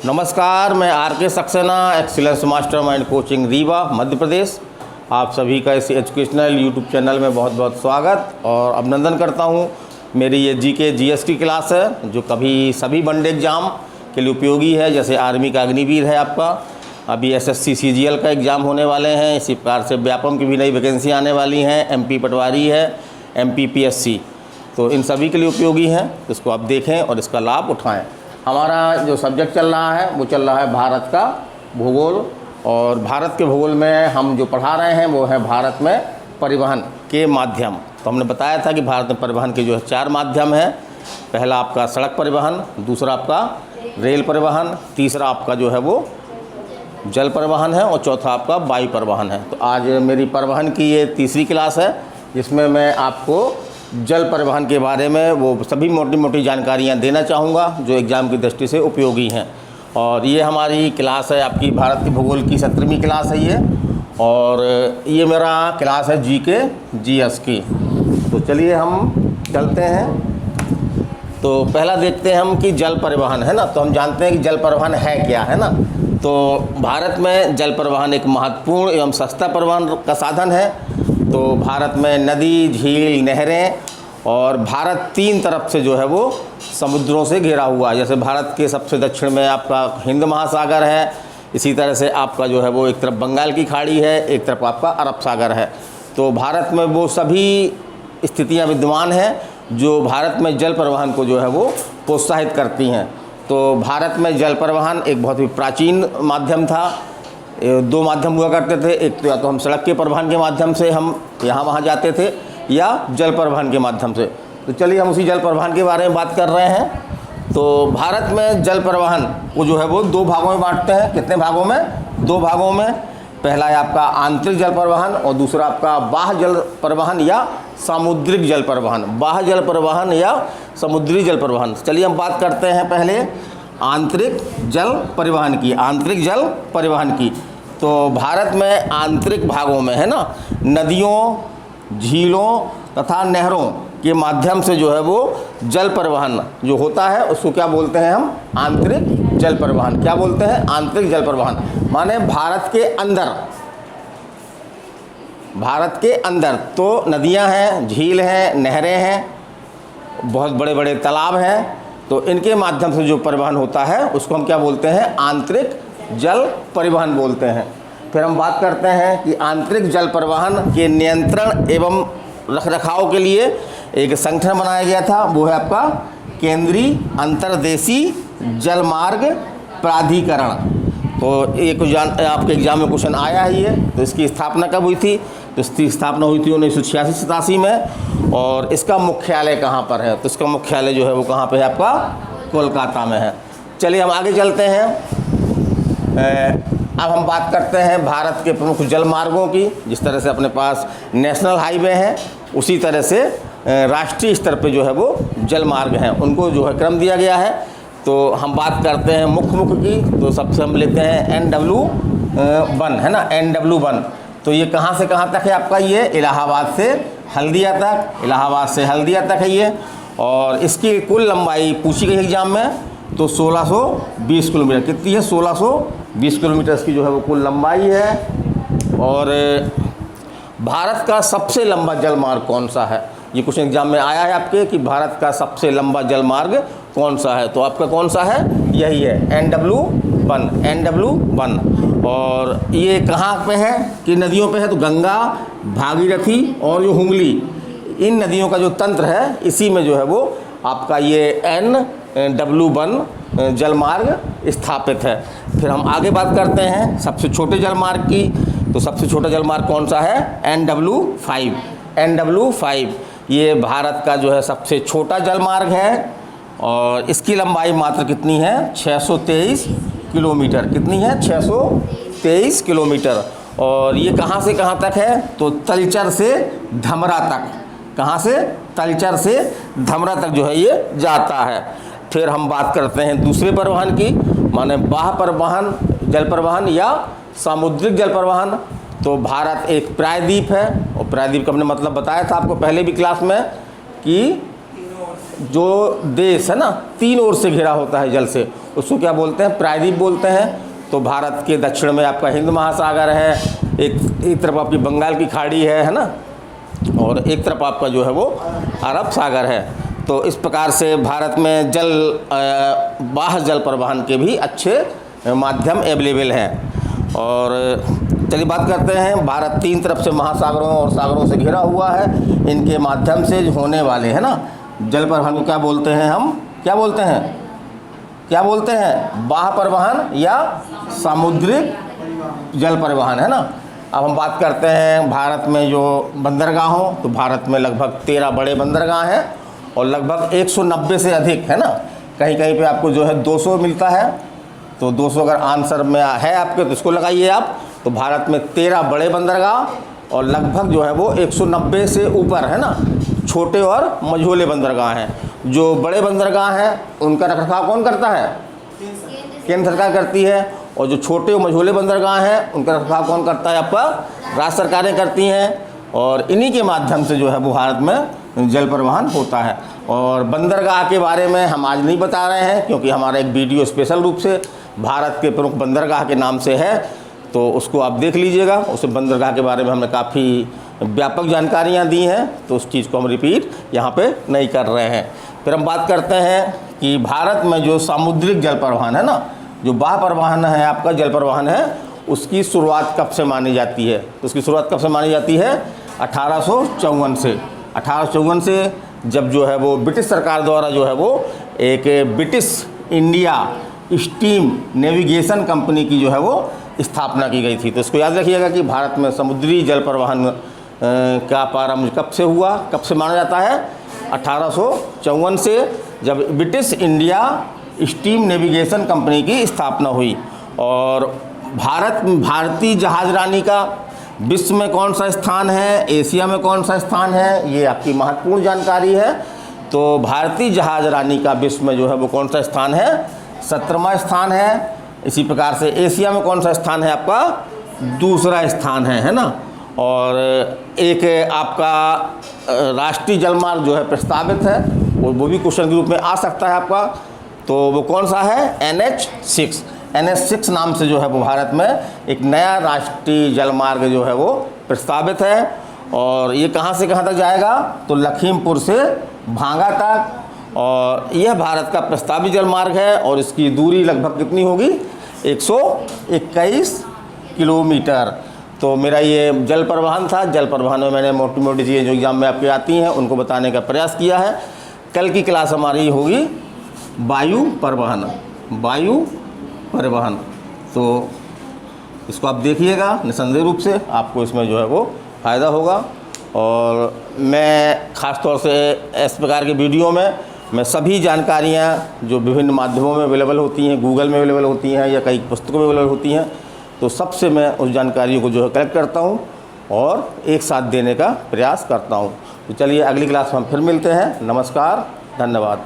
नमस्कार, मैं R K. Saxena, excellence mastermind coaching Rewa Madhya Pradesh. आप सभी का इस एजुकेशनल यूट्यूब चैनल में बहुत बहुत स्वागत और अभिनंदन करता हूं। मेरी ये जीके जीएस की क्लास है जो कभी सभी वनडे एग्ज़ाम के लिए उपयोगी है। जैसे आर्मी का अग्निवीर है आपका, अभी एसएससी सीजीएल का एग्ज़ाम होने वाले हैं। इसी प्रकार से व्यापम की भी नई वैकेंसी आने वाली हैं। एमपी पटवारी है, एमपी पीएससी, तो इन सभी के लिए उपयोगी हैं। इसको आप देखें और इसका लाभ उठाएं। हमारा जो सब्जेक्ट चल रहा है वो चल रहा है भारत का भूगोल, और भारत के भूगोल में हम जो पढ़ा रहे हैं वो है भारत में परिवहन के माध्यम। तो हमने बताया था कि भारत में परिवहन के जो है 4 माध्यम हैं। पहला आपका सड़क परिवहन, दूसरा आपका रेल परिवहन, तीसरा आपका जो है वो जल परिवहन है और चौथा आपका वायु परिवहन है। तो आज मेरी परिवहन की ये तीसरी क्लास है जिसमें मैं आपको जल परिवहन के बारे में वो सभी मोटी मोटी जानकारियाँ देना चाहूँगा जो एग्ज़ाम की दृष्टि से उपयोगी हैं। और ये हमारी क्लास है आपकी भारत के भूगोल की 17वीं क्लास है ये, और ये मेरा क्लास है जीके जीएस की। तो चलिए हम चलते हैं। तो पहला देखते हैं हम कि जल परिवहन है ना। तो हम जानते हैं कि जल परिवहन है क्या, है ना। तो भारत में जल परिवहन एक महत्वपूर्ण एवं सस्ता परिवहन का साधन है। तो भारत में नदी, झील, नहरें और भारत 3 तरफ से जो है वो समुद्रों से घिरा हुआ है। जैसे भारत के सबसे दक्षिण में आपका हिंद महासागर है, इसी तरह से आपका जो है वो एक तरफ बंगाल की खाड़ी है, एक तरफ आपका अरब सागर है। तो भारत में वो सभी स्थितियां विद्यमान हैं जो भारत में जल परिवहन को जो है वो प्रोत्साहित करती हैं। तो भारत में जल परिवहन एक बहुत ही प्राचीन माध्यम था। 2 माध्यम हुआ करते थे, एक तो या तो हम सड़क के परिवहन के माध्यम से हम यहाँ वहाँ जाते थे या जल परिवहन के माध्यम से। तो चलिए हम उसी जल परिवहन के बारे में बात कर रहे हैं। तो भारत में जल परिवहन को जो है वो 2 भागों में बांटते हैं। कितने भागों में? 2 भागों में। पहला है आपका आंतरिक जल परिवहन और दूसरा आपका बाह्य जल परिवहन या सामुद्रिक जल परिवहन। बाह्य जल परिवहन या समुद्री जल परिवहन। चलिए हम बात करते हैं पहले आंतरिक जल परिवहन की। आंतरिक जल परिवहन की तो भारत में आंतरिक भागों में है ना, नदियों, झीलों तथा नहरों के माध्यम से जो है वो जल परिवहन जो होता है उसको क्या बोलते हैं हम? आंतरिक जल परिवहन। क्या बोलते हैं? आंतरिक जल परिवहन। माने भारत के अंदर, भारत के अंदर तो नदियां हैं, झील हैं, नहरें हैं, बहुत बड़े बड़े तालाब हैं। तो इनके माध्यम से जो परिवहन होता है उसको हम क्या बोलते हैं? आंतरिक जल परिवहन बोलते हैं। फिर हम बात करते हैं कि आंतरिक जल परिवहन के नियंत्रण एवं रखरखाव के लिए एक संगठन बनाया गया था, वो है आपका केंद्रीय अंतर्देशीय जलमार्ग प्राधिकरण। तो एक आपके एग्जाम में क्वेश्चन आया ही है। तो इसकी स्थापना कब हुई थी? तो इसकी स्थापना हुई थी 1986-87 में। और इसका मुख्यालय कहाँ पर है? तो इसका मुख्यालय जो है वो कहाँ पे है? आपका कोलकाता में है। चलिए हम आगे चलते हैं। अब हम बात करते हैं भारत के प्रमुख जल मार्गों की। जिस तरह से अपने पास नेशनल हाईवे हैं उसी तरह से राष्ट्रीय स्तर पे जो है वो जल मार्ग हैं, उनको जो है क्रम दिया गया है। तो हम बात करते हैं मुख्य की। तो सबसे हम लेते हैं NW1 है ना, NW1। तो ये कहाँ से कहाँ तक है आपका? ये इलाहाबाद से हल्दिया तक, इलाहाबाद से हल्दिया तक है ये। और इसकी कुल लंबाई पूछी गई एग्जाम में तो 1620 किलोमीटर। कितनी है? 1620 किलोमीटर इसकी जो है वो कुल लंबाई है। और भारत का सबसे लंबा जल मार्ग कौन सा है? ये क्वेश्चन एग्जाम में आया है आपके कि भारत का सबसे लंबा जल मार्ग कौन सा है? तो आपका कौन सा है? यही है NW1, NW1। और ये कहाँ पे है कि नदियों पे है? तो गंगा, भागीरथी और जो हुगली, इन नदियों का जो तंत्र है इसी में जो है वो आपका ये NW1 जलमार्ग स्थापित है। फिर हम आगे बात करते हैं सबसे छोटे जलमार्ग की। तो सबसे छोटा जलमार्ग कौन सा है? NW5। NW5 ये भारत का जो है सबसे छोटा जलमार्ग है और इसकी लंबाई मात्र कितनी है? 623 किलोमीटर। कितनी है? 623 किलोमीटर। और ये कहाँ से कहाँ तक है? तो तलचर से धमरा तक। कहाँ से? तलचर से धमरा तक जो है ये जाता है। फिर हम बात करते हैं दूसरे परिवहन की, माने बाह्य परिवहन जल परिवहन या सामुद्रिक जल परिवहन। तो भारत एक प्रायद्वीप है और प्रायद्वीप का हमने मतलब बताया था आपको पहले भी क्लास में कि जो देश है ना 3 ओर से घिरा होता है जल से, उसको क्या बोलते हैं? प्रायद्वीप बोलते हैं। तो भारत के दक्षिण में आपका हिंद महासागर है, एक तरफ आपकी बंगाल की खाड़ी है ना, और एक तरफ आपका जो है वो अरब सागर है। तो इस प्रकार से भारत में बाह्य जल परिवहन के भी अच्छे माध्यम अवेलेबल हैं। और चलिए बात करते हैं, भारत 3 तरफ से महासागरों और सागरों से घिरा हुआ है। इनके माध्यम से होने वाले है ना जल परिवहन को क्या बोलते हैं? हम क्या बोलते हैं? बाह्य परिवहन या सामुद्रिक जल परिवहन, है ना। अब हम बात करते हैं भारत में जो बंदरगाहों, तो भारत में लगभग 13 बड़े बंदरगाह हैं और लगभग 190 से अधिक, है ना। कहीं कहीं पे आपको जो है 200 मिलता है, तो 200 अगर आंसर में है आपके तो इसको लगाइए आप। तो भारत में 13 बड़े बंदरगाह और लगभग जो है वो 190 से ऊपर, है ना, छोटे और मझोले बंदरगाह हैं। जो बड़े बंदरगाह हैं उनका रखरखाव कौन करता है? केंद्र सरकार करती है। और जो छोटे और मझोले बंदरगाह हैं उनका रखरखाव कौन करता है? आपका राज्य सरकारें करती हैं। और इन्हीं के माध्यम से जो है वो भारत में जल परिवहन होता है। और बंदरगाह के बारे में हम आज नहीं बता रहे हैं, क्योंकि हमारा एक वीडियो स्पेशल रूप से भारत के प्रमुख बंदरगाह के नाम से है, तो उसको आप देख लीजिएगा। उस बंदरगाह के बारे में हमने काफ़ी व्यापक जानकारियाँ दी हैं, तो उस चीज़ को हम रिपीट यहाँ पे नहीं कर रहे हैं। फिर हम बात करते हैं कि भारत में जो सामुद्रिक जल परिवहन है ना, जो बाह्य परिवहन है आपका जल परिवहन है, उसकी शुरुआत कब से मानी जाती है? तो उसकी शुरुआत कब से मानी जाती है? 1854 से। 1854 से जब जो है वो ब्रिटिश सरकार द्वारा जो है वो एक British India steam navigation company की जो है वो स्थापना की गई थी। तो इसको याद रखिएगा कि भारत में समुद्री जल परिवहन का प्रारंभ कब से हुआ, कब से माना जाता है? 1854 से, जब British India steam navigation company की स्थापना हुई। और भारतीय जहाज़रानी का विश्व में कौन सा स्थान है, एशिया में कौन सा स्थान है, ये आपकी महत्वपूर्ण जानकारी है। तो भारतीय जहाज़रानी का विश्व में जो है वो कौन सा स्थान है? 17वां स्थान है। इसी प्रकार से एशिया में कौन सा स्थान है? आपका दूसरा स्थान है ना। और एक आपका राष्ट्रीय जलमार्ग जो है प्रस्तावित है, वो भी क्वेश्चन के रूप में आ सकता है आपका। तो वो कौन सा है? NH6। NH6 नाम से जो है वो भारत में एक नया राष्ट्रीय जलमार्ग जो है वो प्रस्तावित है। और ये कहाँ से कहाँ तक जाएगा? तो लखीमपुर से भांगा तक। और यह भारत का प्रस्तावित जलमार्ग है और इसकी दूरी लगभग कितनी होगी? 121 किलोमीटर। तो मेरा ये जल परिवहन था। जल परिवहन में मैंने मोटी मोटी चीज़ें जो एग्जाम में आपके आती हैं उनको बताने का प्रयास किया है। कल की क्लास हमारी होगी वायु परिवहन। वायु परिवहन, तो इसको आप देखिएगा, निसंदेह रूप से आपको इसमें जो है वो फ़ायदा होगा। और मैं ख़ास तौर से इस प्रकार के वीडियो में मैं सभी जानकारियाँ जो विभिन्न माध्यमों में अवेलेबल होती हैं, गूगल में अवेलेबल होती हैं या कई पुस्तकों में अवेलेबल होती हैं, तो सबसे मैं उस जानकारियों को जो है कलेक्ट करता हूँ और एक साथ देने का प्रयास करता हूँ। तो चलिए अगली क्लास में हम फिर मिलते हैं। नमस्कार, धन्यवाद।